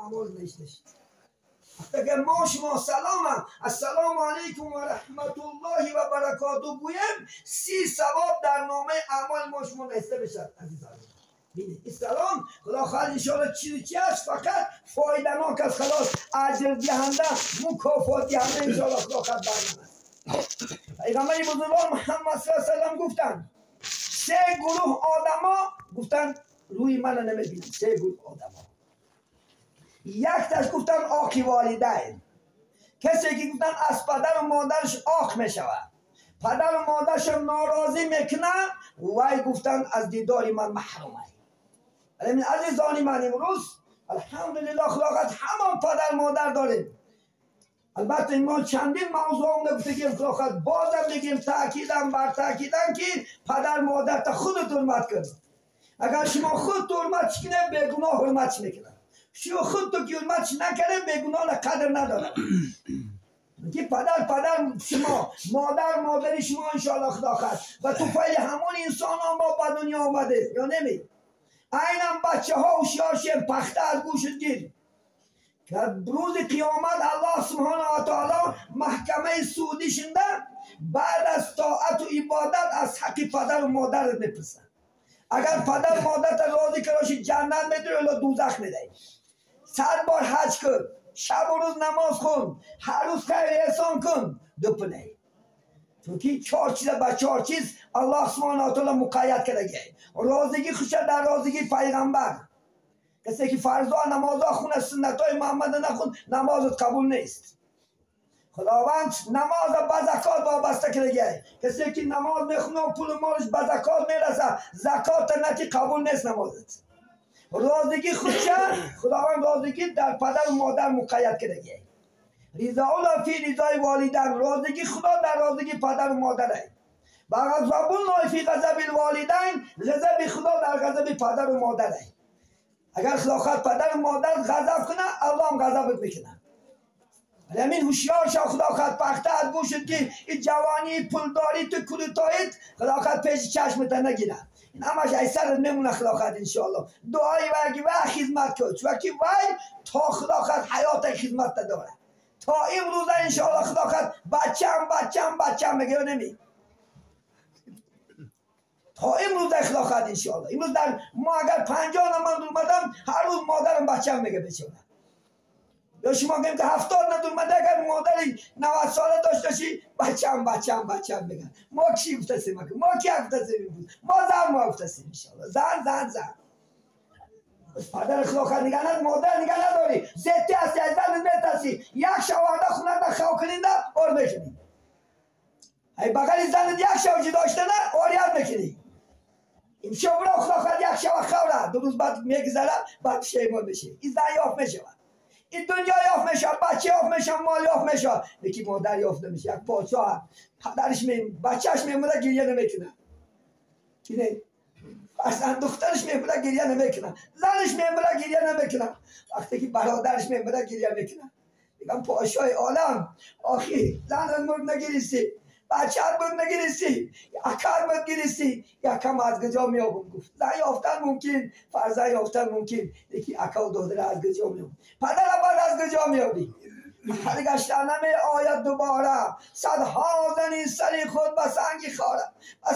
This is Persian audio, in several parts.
اعمال نشتش. اگر ما شما سلام السلام علیکم و رحمت الله و برکاته گویم 30 ثواب در نامه اعمال ما شما نوشته بشد عزیزان. ببینید این سلام خدا خواهد ان شاء الله چی است فقط فایده ناک است، خلاص اجر دهنده مکافات دهنده ان شاء الله خدا خواهد برنامه. پیغمبر بزرگوار محمد صلی الله علیه و سلم گفتند 3 گروه آدما گفتن روی من نمیبینن. 3 گروه آدما، یک تاش گفتن آقی والدین، کسی که گفتن از پدر و مادرش آق میشود، پدر و مادرش ناراضی میکنه وای گفتن از دیداری من محرومه. ولی عزیزانی من امروز الحمدلله خدا همان پدر مادر داریم. البته ما چندین موضوع هم نگفتیم خدا بازم بگیم تاکیدم بر تاکیدم که پدر مادر تا خودت حرمت کن. اگر شما خود حرمت کنه به گناه حرمت میکنه، شما خود تو که حرمت نکنه به گناه قدر نداره. که پدر شما، مادر شما انشاءالله خدا خواهد و تو فعل همون انسان ها ما به دنیا آمده یا نمی. اینم بچه ها هوشیار شیم پخته از گوشت گیر که روز قیامت الله سبحانه و تعالی محکمه سودی شنده بعد از طاعت و عبادت از حق پدر و مادر میپرسن. اگر پدر مادر تا راضی کراشی جنت میداری الا دوزخ میدهی. 100 بار حج کن، شب و روز نماز خون، هر روز خیر احسان کن، دوپنه. چون که 4 چیز با 4 چیز الله سبحانه و تعالی مقید کرده. رازگی خوشه در رازگی پیغمبر. کسی که فرضا نمازا خونه سنت های محمد نخون نمازت قبول نیست. خداوند نماز با زکات وابسته کرده. کسی که نماز میخونه و پول مالش با زکات میرسه زکات نتی قبول نیست نمازت. رازگی خوشه خداوند رازگی در پدر و مادر مقید کرده. رضا الله فی رضای والدین، رازگی خدا در رازگی پدر و مادره. و غضب الله فی غضب الوالدین، غضب خدا در غضب پدر و مادره. اگر خدا خواهد پدر و مادر غضب کنه الله هم غضبت میکنه. همین هوشیار شو خدا خواهد پخته از گوشت که این جوانی پولداری تو کلوتایت خدا خواهد پیش چشمت نگیره. این همش ایسرت میمونه خدا خواهد انشاءالله. دعای وگی و خدمت کن چون که وای تا خدا خواهد حیات خدمت داره. تا امروز انشاءالله خدا خواهد بچم میگه نمی. تا امروز خدا خواهد انشاءالله. امروز در ما اگر 50 نماز اومدم هر روز مادرم بچم میگه بچونه. یا شما گیم که 70 ندومده اگر مادری 90 ساله داشته شی بچم میگن. ما کی افتسیم ما کی افتسیم ما زن ما افتسیم انشاءالله. زن بس پدر خدا خواهد نگه ند مادر نگه نداری زیتی هستی از زن میترسی یک شوارده خونه دا خو کنید اور میکنی. ای بغل زن یک شو داشته نه اوریت میکنی. این شو برا خدا خواهد یک شو خوره 2 روز بعد میگذره بعد شیمان بشه. این زن یافت میشه. این دنیا یافت میشه، بچه یافت میشه، مال یافت میشه. یکی مادر یافت نمیشه. یک پادشاه پدرش بچهش میمونه گریه نمیکنه. اینه اصلا دخترش میمونه گریه نمیکنه، زنش میمونه گریه نمیکنه. وقتی که برادرش میمونه گریه میکنه. میگم پادشاه عالم آخی زن مرد نگیریستی، بچه مرد نگیریستی، اکار مرد گیریستی، یکم از کجا میابم گفت. زن یافتن ممکن، فرزن یافتن ممکن، یکی اکا و دادر از کجا میابم. پدر بعد از کجا میابی؟ برگشتن می آید دوباره صدها زنی سری خود به سنگی خاره و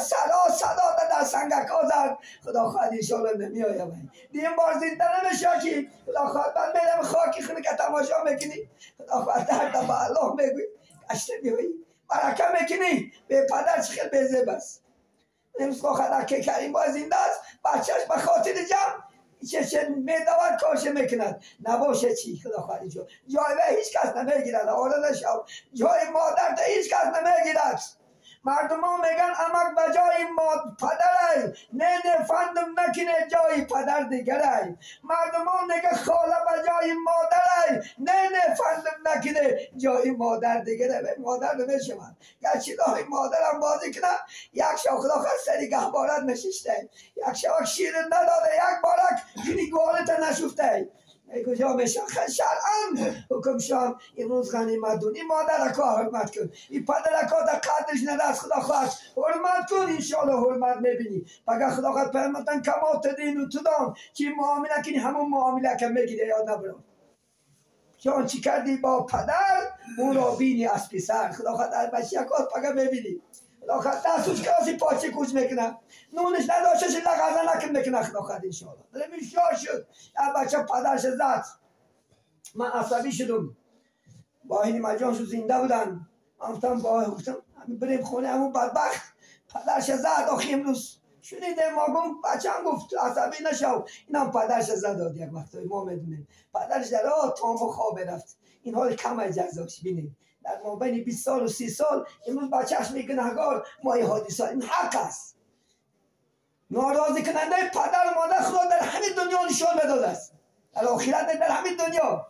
صدا در سنگک ها زد. خدا خواهد انشاءالله نمی آیم دیم بار زنده نمیشه که خدا خواهد من میرم خاکی خونه که تماشا میکنی. خدا خواهد در به الله میگوی گشته بیایی برکه میکنی به پدر چه خیلی بیزه بس. امروز خواهد که کریم با زنده است بچهش به خاطر جمع چه میدواد کارش میکند نباشه چی خدا خواهد جای هیچ کس نمیگیرد. آره نشو جای مادر تا هیچ کس نمیگیرد. مردم ها میگن امک به جای پدر نه فندم نکنه جای پدر دیگره. مردم ها میگه خاله به جای مادر نه فندم نکنه جای مادر دیگره. به مادر نمیشوند گرچه دای مادرم بازی کنه یک شو خدا خواهد سری گهبارت نششته یک شو شیر نداده یک بارک جنی گوالت نشفته. کجا میشه شرعاً حکم شام امروز غنیمت دون. این مادر که حرمت کن، این پدر که در قدرش ندست خدا خواهد حرمت کن انشاءالله حرمت میبینی. بگه خدا خواهد پیمتن کما تدین و تدان که معامله کنی همون معامله که میگیره یاد نبرم. چون چی کردی با پدر اون را بینی از پسر. خدا خدا بچیکات فقط ببینی خدا خدا دستوش کلاسی پاچه کوچ میکنه نونش نداشتش لغزه نکن میکنه خدا خدا انشاءالله. دلم شار شد بچه پدرش زد. من عصبی شدم با این مجانشو زنده بودن گفتم بریم خونه همون بدبخت پدرش زد. آخی امروز شنیده ماگم بچه هم گفت عصبی نشو اینم پدرش زد. یک وقتای ما میدونیم پدرش در تام و خواب رفت. این حال کم اجزاش بینید در ما بین 20 سال و 30 سال امروز بچهش میگه گناهکار ما یه حادثه. این حق است. ناراضی کننده پدر و مادر خدا در همین دنیا نشان بداده است. در آخرت در همین دنیا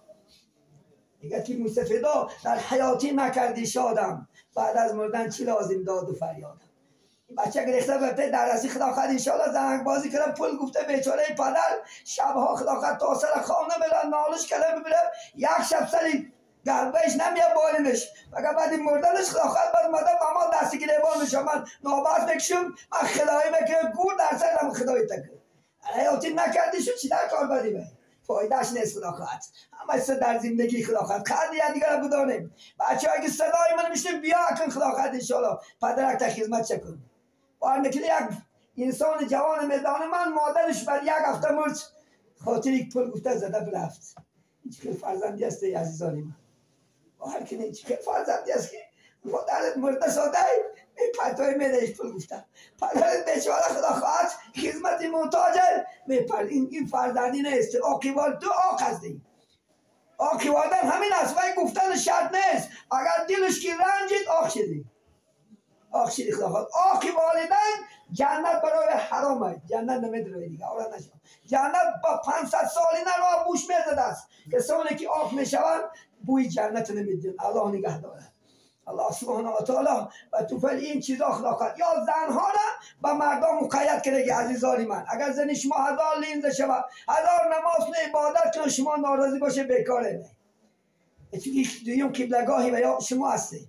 میگه که مستفیدا در حیاتی نکردی شادم بعد از مردن چی لازم داد و فریادم. این بچه گرفته برده در رسی خدا خواهد انشاءالله زنگ بازی کنه پول گفته بیچاره پدر شبها خدا خواهد تا سر خانه بره نالش کنه ببره یک شب سری گربهش نمیه بالینش فقط بعد مردنش خدا خواهد بعد مادر با ما دستی گریبان میشه من نوبت بکشم من خدایی بکنم گور در سرم خدایی تکرم حیاتی نکردی شد چی در کار بدی بایی فایدهش نیست خدا خواهد. همه در زندگی خدا خواهد خواهد یه دیگر بدانیم بچه هایی که صدای من میشنیم بیا کن خدا خواهد انشاءالله پدرک تا خدمت چکن بار میکنه یک انسان جوان میدان من مادرش بعد یک هفته مرد خاطر یک پول گفته زده برفت. این چه فرزندی است عزیزان من بار کنه این چه فرزندی است که مادرت مرده ساده این پتوی میدهش پول گفته پدرت بیچاره خدا خواهد خدمت محتاجه میپرد. این فرزندی نیست. آقیوال تو آق هستی آقیوالدن همین است وی گفتن شرط نیست اگر دلش که رنجید آق شدی آق شدی خدا خواهد. آقی والدین جنت برای حرامه جنت نمیدروی دیگه آره نشد جنت با 500 سالی نه راه بوش میزده است کسانی که آق میشوند بوی جنت نمیدین. الله نگه داره. الله سبحانه و تعالی و تو فعل این چیزا خدا خواهد یا زنها را با مردم مقید کنه که عزیزان من اگر زن شما 1000 لینز شود 1000 نماز نه عبادت کنه شما ناراضی باشه بیکاره نه چون دویم قبلگاهی و یا شما هستی.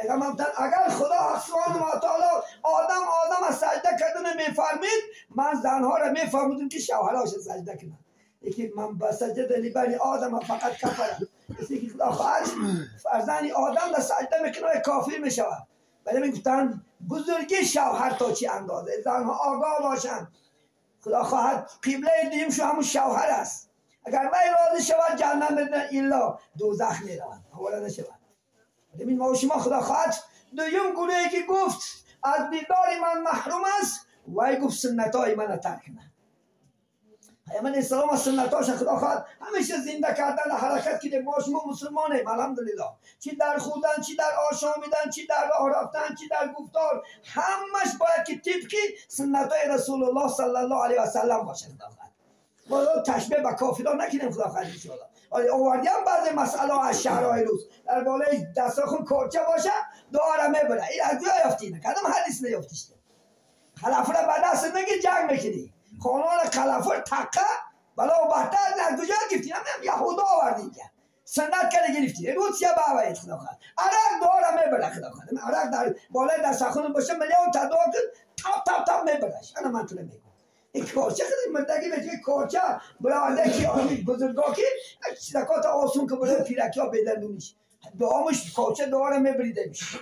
پیغمبر اگر خدا سبحانه و تعالی آدم از سجده کردن میفرمید من زنها را میفرمودم که شوهرهاش سجده کنن. یکی من با سجده لبنی آدم فقط کفرم کسی که خدا خواهد فرزند آدم در سجده میکنه کافر میشود. ولی میگفتن بزرگی شوهر تا چی اندازه زنها آگاه باشن خدا خواهد قبله دیم شو همون شوهر است. اگر وی راضی شود جنت بدن الا دوزخ میروند حواله نشود. ببین ما و شما خدا خواهد دویم گروهی که گفت از دیدار من محروم است وی گفت سنتای من ترک کنه. پیامبر اسلام از سنتاش خدا خواهد همیشه زنده کردن حرکت که ما شما مسلمانیم الحمدلله چی در خودن چی در آشامیدن چی در راه رفتن چی در گفتار همش باید که طبق سنتای رسول الله صلی الله علیه و سلم باشه. خدا خواهد ما تشبیه با کافران نکنیم خدا خواهد ان شاء الله. ولی آوردیم بعضی مسئله از شهرهای روز در بالای دستاخون کارچه باشه دعا را میبره این از کجا یافتی کدام حدیث نیافتیش خلافه را به دست نگی جنگ میکنی خانان خلافه تقه بلا و بحتر از کجا گرفتی هم یهودا آوردی که سنت کرده گرفتی روز چه باید خدا خواهد عرق دعا را میبره خدا خواهد عرق در بالای دستاخون باشه میلیون تا دعا کن تاپ میبرش انا من تو نمیگم این کارچه خیلی مردگی به کارچه براده که بزرگا که زکات آسون که برای پیرکی ها بیدندونیش دعامش کارچه دعا را میبریده میشه.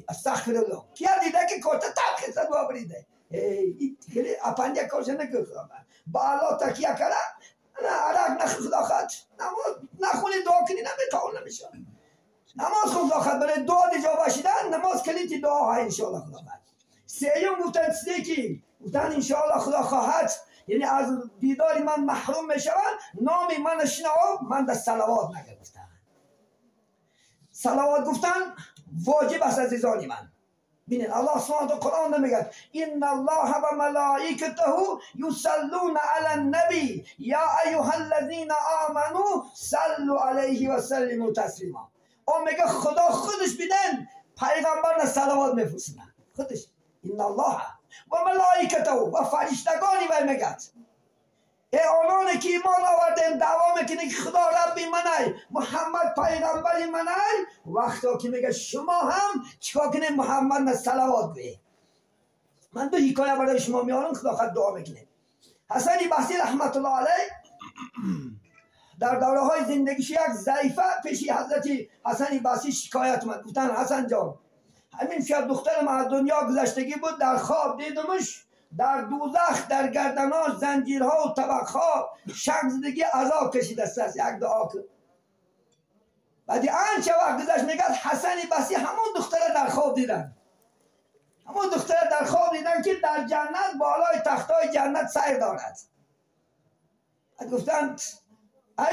استغفر الله کیا دیده که کارچه تب خیسته دعا بریده این اپنده کارچه نگه خدا بالا تکیه کرده عرق نخ خدا خواهد نخونی دعا کنی نمیتاون نمیشه نماز خون خدا خواهد برای دعا دیجا باشیدن نماز کلیتی دعا ها انشاءالله خدا خواهد. سیوم گفتن چیزی گفتن انشاءالله خدا خواهد یعنی از دیدار من محروم میشوند نام من شنوا من در صلوات نگفتم. صلوات گفتن واجب است عزیزان من. ببینید الله سبحانه و تعالی قرآن میگه ان الله و ملائکته یصلون علی النبی یا ایها الذین آمنوا صلوا علیه و سلموا تسلیما. اون میگه خدا خودش بیدن پیغمبر را صلوات میفرستن خودش ان الله و ملائکته و فرشتگانی و میگه ای آنانی که ایمان آوردن دعوا میکنه که خدا ربی منه محمد پیغمبری منه وقتا که میگه شما هم چیکار کنه محمد نه صلوات گویه. من دو حکایه برای شما میارم خدا خواهد دعا میکنه. حسن بصری رحمت الله علیه در دوره های زندگیش یک ضعیفه پیش حضرت حسن بصری شکایت اومد. گفتن حسن جان همین شب دخترم از دنیا گذشتگی بود، در خواب دیدمش در دوزخ در گردناش زنجیرها و طبقها شکزدگی عذاب کشیده است. یک دعا کرد. بعدی آنچه وقت گذشت میگه حسن بصری همون دختر در خواب دیدن، همون دختر در خواب دیدن که در جنت بالای تختای جنت سیر دارد.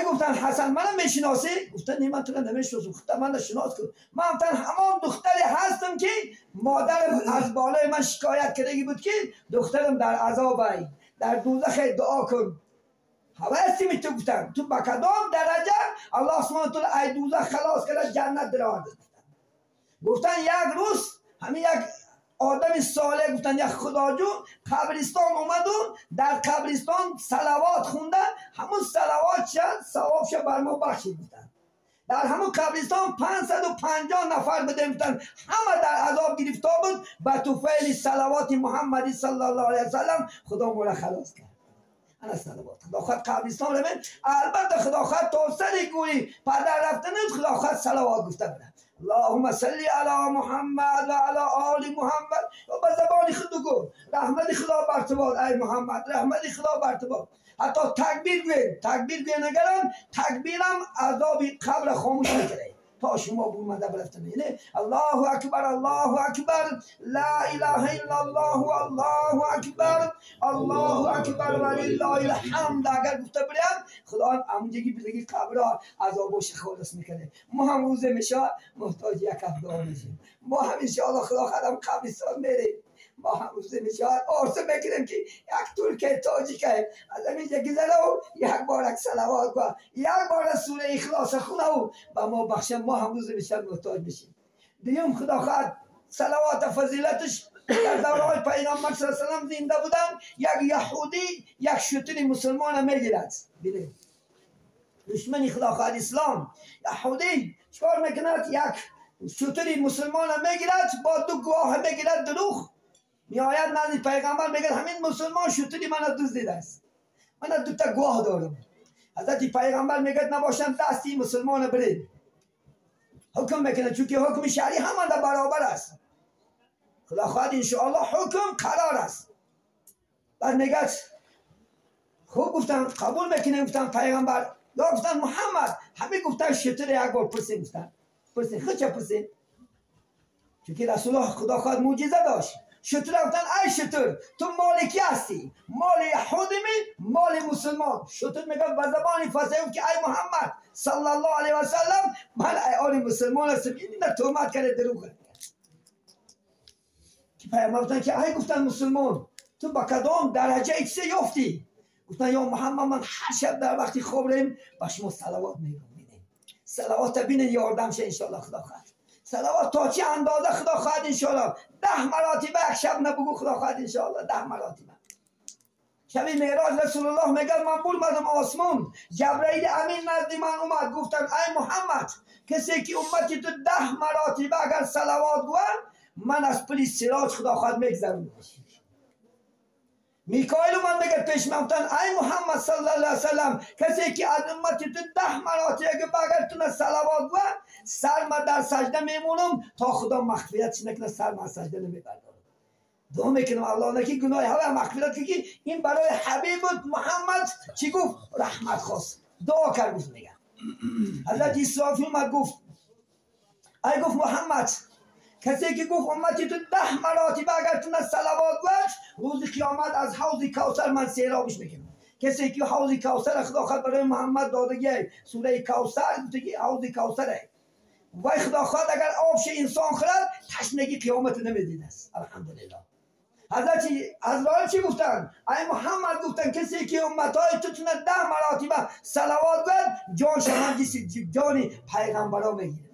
گفتن حسن منم میشناسی؟ گفتن نه من تو رو نمیشناسم. گفتن من شناس کن. من همون دختری هستم که مادرم از بالای من شکایت کرده بود که دخترم در عذابه، در دوزخ، دعا کن. هستی می تو گفتن تو با کدام درجه الله سبحانه و تعالی ای دوزخ خلاص کرده جنت در آورد. گفتن یک روز همین یک آدم صالح گفتن یک خداجو قبرستان اومدون، در قبرستان صلوات خونده، همون صلوات شد ثوابش بر ما بخشید. گفتن در همون قبرستان 550 نفر بودن، گفتن همه در عذاب گرفته بود، با توفیل صلوات محمدی صلی الله علیه وسلم خدا ما را خلاص کرد. انا صلوات خدا خود قبرستان رو البته خدا خود تا سر گوری پدر رفتن خدا خود صلوات گفته بودن. اللهم صل علی محمد و علی آل محمد. و به زبان خود گو رحمت خدا بر تو باد ای محمد، رحمت خدا بر تو باد. حتی تکبیر گوین نگرم، تکبیرم عذاب قبر خاموش میکنه تا شما بومده برفتن. یعنی الله اکبر الله اکبر لا اله الا الله والله اکبر الله اکبر ولله الحمد اگر گفته بریم خدا همونجگی بزرگی قبر عذابش خالص میکنه. ما هم روز میشه محتاج یک هفته میشیم. ما هم انشاءالله خدا خدم قبرستان میریم. ما هم روز میشه آرزو میکنیم که یک ترک تاجیکه از همینجا گذره و یک بار صلوات و یک بار سوره اخلاص خونه و با ما بخشه. ما هم روز میشه محتاج بشیم. دیگه خدا خواهد صلوات فضیلتش در دورهای پیامبر صلی الله علیه و سلم زنده بودن. یک یهودی یک شتر مسلمان میگیرد، ببین دشمن خدا خواهد اسلام یهودی چکار میکند؟ یک شتر مسلمان میگیرد، با دو گواه میگیرد دروغ میآید نزد پیغمبر میگه همین مسلمان شتری من دزدیده است، من دو تا گواه دارم. حضرت پیغمبر میگه نباشم دستی مسلمان برید حکم میکنه، چون که حکم شرعی همان در برابر است. خدا خواهد انشاءالله حکم قرار است. بعد میگه خوب گفتن قبول میکنه. گفتن پیغمبر یا گفتن محمد همه گفتن شتر یک بار پرسین. گفتن پرسین خود چه پرسین؟ چون که رسول الله خدا خواهد معجزه داشت. شتر گفتن ای شتر تو مالکی هستی، مال یهودی مال مسلمان. شتر میگه به زبان فصیح که ای محمد صلی الله علیه و سلم من ای آل مسلمان هستم. این در تهمت کرده دروغه. که پیامبر گفتن که ای گفتن مسلمان تو با کدام درجه ایکسه یافتی؟ گفتن یا محمد من هر شب در وقتی خواب ریم با شما صلوات میگم. صلوات ببینین یاردم شه انشاءالله خدا خواهد. صلوات تا چه اندازه خدا خواهد انشاءالله 10 مراتبه یک شب نبگو خدا خواهد انشاءالله 10 مراتبه. شب معراج رسول الله میگه من بولمدم آسمان، جبرئیل امین نزد من اومد گفتم ای محمد کسی که امتی تو 10 مراتبه اگر صلوات گوه من از پلی صراط خدا خواهد میگذرم. میکائیل من میگه پیش من گفتن ای محمد صلی الله علیه و سلم کسی که از امتی تو 10 مراتبه اگر تونه صلوات گوه سر ما در سجده میمونم تا خدا مغفرتش نکنه، سر ما سجده نمیبردارم. دعا میکنم الله نکی گناه همه مغفرت که این برای حبیب محمد چی گفت؟ رحمت خواست. دعا کرد. گفت میگه حضرت اسرافیل اومد گفت ای گفت محمد کسی که گفت امتی تو 10 مراتبه اگر تونه صلوات گوش روز قیامت از حوض کوثر من سیرابش میکنم. کسی که حوض کوثر خدا خواهد برای محمد دادگی سوره کوثر گفته حوض کوثره وای خدا خواهد اگر آبش انسان خورد تشنگی قیامت نمیدید است. الحمدلله. حضرت عزرائیل چی گفتن؟ ای محمد گفتن کسی که امتهای تو تونه 10 مراتبه صلوات گوید جان شما جان پیغمبرا میگیره.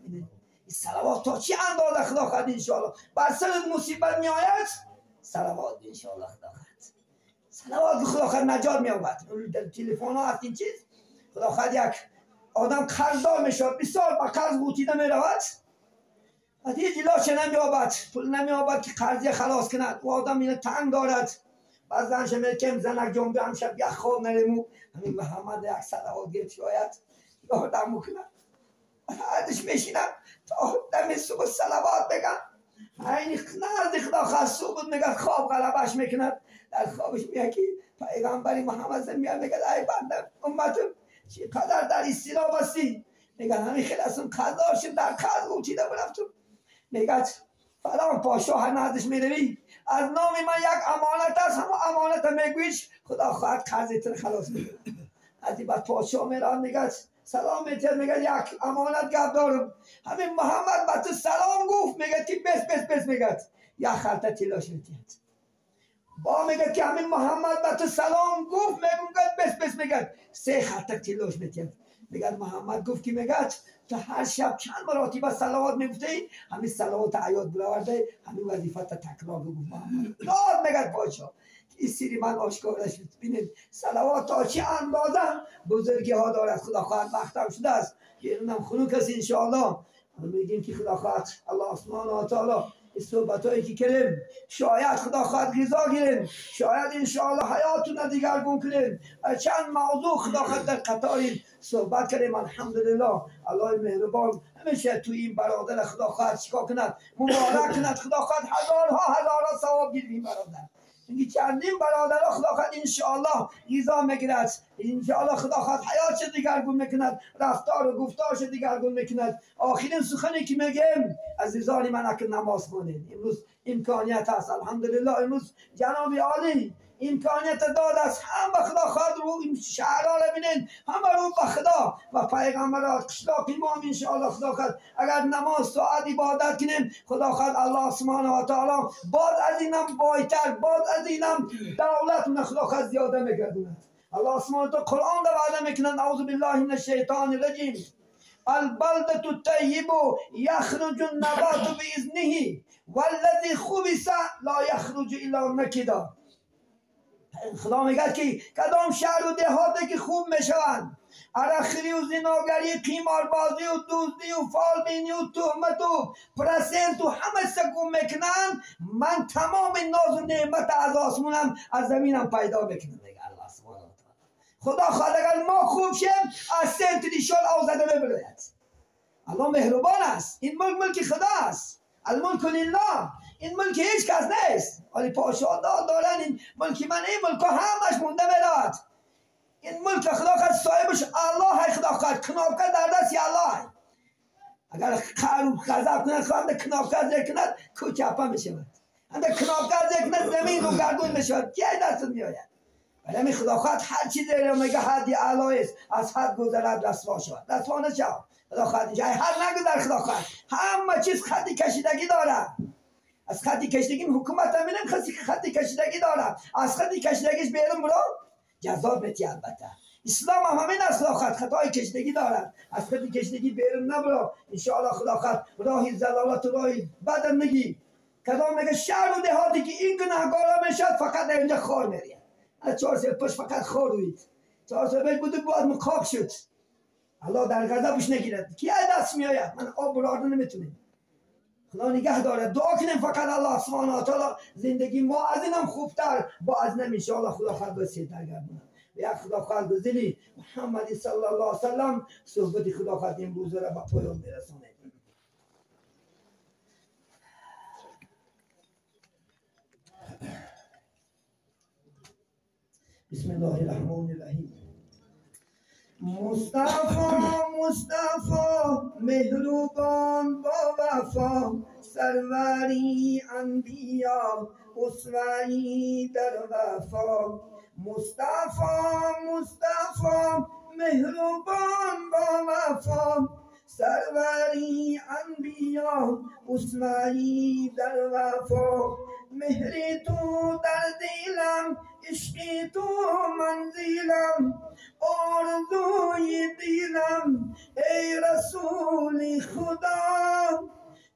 این صلوات تا چی اندازه خدا خواهد انشاءالله بر سر مصیبت می آید صلوات انشاءالله خدا خواهد صلوات خدا خواهد نجات می آورد. در تلفن ها هست این چیز خدا خواهد یک آدم قرضدار می شود بسیار با قرض غوطیده می رود و دیگه جلاش نمی آورد پول نمی آورد که قرضی خلاص کند و آدم اینه تنگ دارد بعض زنش میگه زنک جنبه همشب یک خواب نرمو همین محمد یک صلوات گرفت شاید کارم میکنم بعدش میشینم تا دم صبح صلوات بگم این نزد خدا خواست بود میگه خواب غلبش میکند در خوابش میگه که پیغمبری محمد میاد میگه ای بنده امتم چقدر در استراب هستی میگه همین خیلی از اون قضاشم در قضا اوچیده برفتم میگه فلان پاشا هر نزدش میروی از نام من یک امانت است همه امانت میگویش خدا خواهد قرضتون خلاص میکنه از این بعد پاشا میران میگه سلام میتر میگه یک امانت گفت دارم همین محمد با تو سلام گفت میگه که بس میگه یک خلطه تلاش میتید با میگه که همین محمد با تو سلام گفت میگه بس میگه 3 خلطه تلاش میتید میگه محمد گفت که میگه تو هر شب چند مراتب صلوات میگفتی همین صلوات عیاد براورده همین وظیفت تکرار بگو محمد داد میگه پاشا این سری من آشکارش بینید صلوات تا چه اندازه بزرگی ها دارد خدا خواهد وقتم شده است که اینم خنوک است انشاءالله میگیم که خدا خواهد الله سبحانه و تعالی این صحبت هایی که کردیم شاید خدا خواهد غذا گیریم شاید انشاءالله حیاتون دیگرگون کنیم چند موضوع خدا خواهد در قطار صحبت کردیم الحمدلله الله مهربان همیشه تو این برادر خدا خواهد چیکار کند مبارک کند خدا خواهد هزارها ثواب گیریم برادر اینکه چندین برادرها خدا خواهد انشاءالله غذا میگیرد انشاءالله خدا خواهد حیات دیگرگون میکند رفتار و گفتارش دیگرگون میکند آخرین سخنی که میگیم عزیزان من اکن نماز خونید امروز امکانیت هست الحمدلله امروز جناب عالی امکانیت داد است همه خدا خواهد رو این شهرها رو بینید همه رو به خدا و پیغمبرات قشلاق امام انشاءالله خدا خواهد اگر نماز ساعت عبادت کنیم خدا خواهد الله سبحانه و تعالی باز از اینم بایتر باز از اینم دولت خدا خواهد زیاده میگردوند الله سبحانه و تعالی قرآن رو وعده میکنند اعوذ بالله من الشیطان الرجیم البلدة الطیب یخرج النبات باذنه والذی خبث لا یخرج الا نکدا خدا میگه که کدام شهر و دهاته که خوب میشوند عرخری و زناگری قیماربازی و دزدی و فالبینی و تهمت و پرسنت و همه سکون میکنن من تمام ناز و نعمت از آسمونم از زمینم پیدا میکنم دیگه الله سبحانه و تعالی خدا خواهد اگر ما خوب شیم از سنت ریشال آوزده ببرد الله مهربان است این ملک خدا است الملک لله این ملک هیچ کس نیست ولی پاشا دارن این ملک من این ملک همش مونده میراد این ملک خدا خواهد صاحبش الله خدا خواهد کنابکه در دستی الله اگر قهر غضب کند خواهد کنابکه ذکر کند کوچپه میشود اگر کنابکه ذکر کند زمین و گردون میشود کی دست میآید ولی همین خدا خواهد هر چیزی رو میگه حدی اعلی است از حد گذرد رسوا شود رسوا نشود خدا خواهد جای هر نگذر خدا خواهد همه چیز خطی کشیدگی داره از خطی کشیدگی حکومت هم اینم خطی کشیدگی داره از خطی کشیدگیش بیرون برو جزا بتی البته اسلام هم همین است خدا خواهد خطای کشیدگی داره از خطی کشیدگی بیرون نبرو انشاءالله خدا خواهد راهی زلالت و راهی بدن نگی کدام میگه شهر و دهاتی که این گناهگارا میشد فقط در اینجا خار میرید از 4 سال پشت فقط خار روید 4 سال پیش بوده باید مقاق شد الله در غضبش نگیرد کی دست میآید من آب برارده نمیتونیم خدا نگه داره دعا کنیم فقط الله سبحانه و تعالی زندگی ما از اینم خوبتر با از نمی ان الله خدا خواهد وسیع درگردونه و یک خدا خواهد بزنی محمد صلی الله علیه و سلم صحبت خدا خواهد امروز را به پایان برسونه بسم الله الرحمن الرحیم مصطفی مهربان با وفا سروری انبیا اسوه‌ای در وفا مصطفی مهربان با وفا سروری انبیا اسوه‌ای در وفا مهر تو در دلم عشق تو منزلم آرزوی دلم ای رسول خدا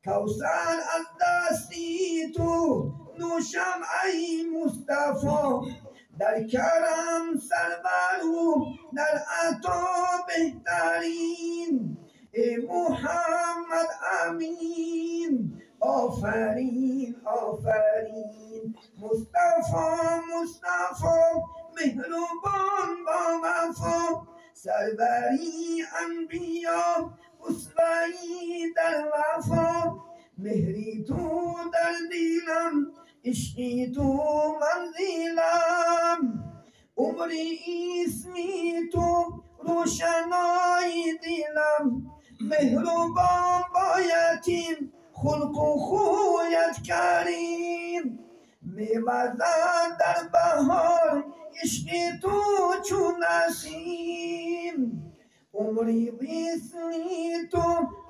کوثر از دستی تو نوشم ای مصطفی در کرم سربرو در عطا بهترین ای محمد امین آفرین آفرین مصطفی مهربان با وفا سروری انبیا اسوه‌ای در وفا مهری تو در دیلم عشقی تو منزلم عمری اسمی تو روشنای دیلم مهربان با یتیم خلق و خویت کریم میوزد در بهار عشق تو چون نسیم عمری بسمی تو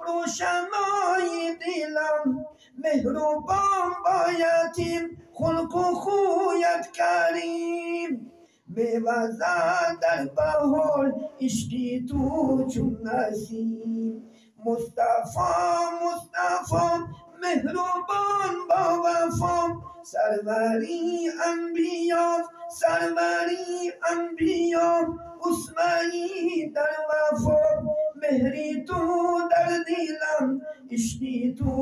روشنای دلم مهربان با یتیم خلق و خویت کریم میوزد در بهار عشق تو چون نسیم مصطفی مهربان با وفا سروری انبیا اسوه‌ای در وفا مهری تو در دیلم عشقی تو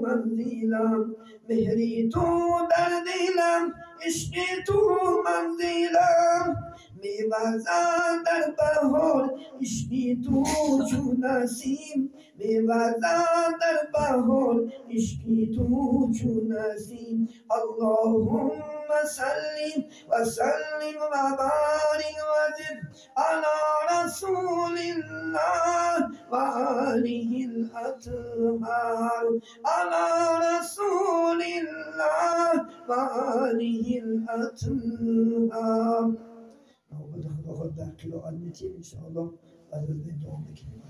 منزلم مهری تو در دیلم عشقی تو منزلم میوزد در بهار عشقی تو چون نسیم میوزد در بهار عشقی تو چون نسیم اللهم صل و سلم و بارک و زد علی رسول الله و آله الاطهار علی رسول الله و آله الاطهار. خدا خود در قراءت میتیم انشاءالله بعد از دعا بکنیم.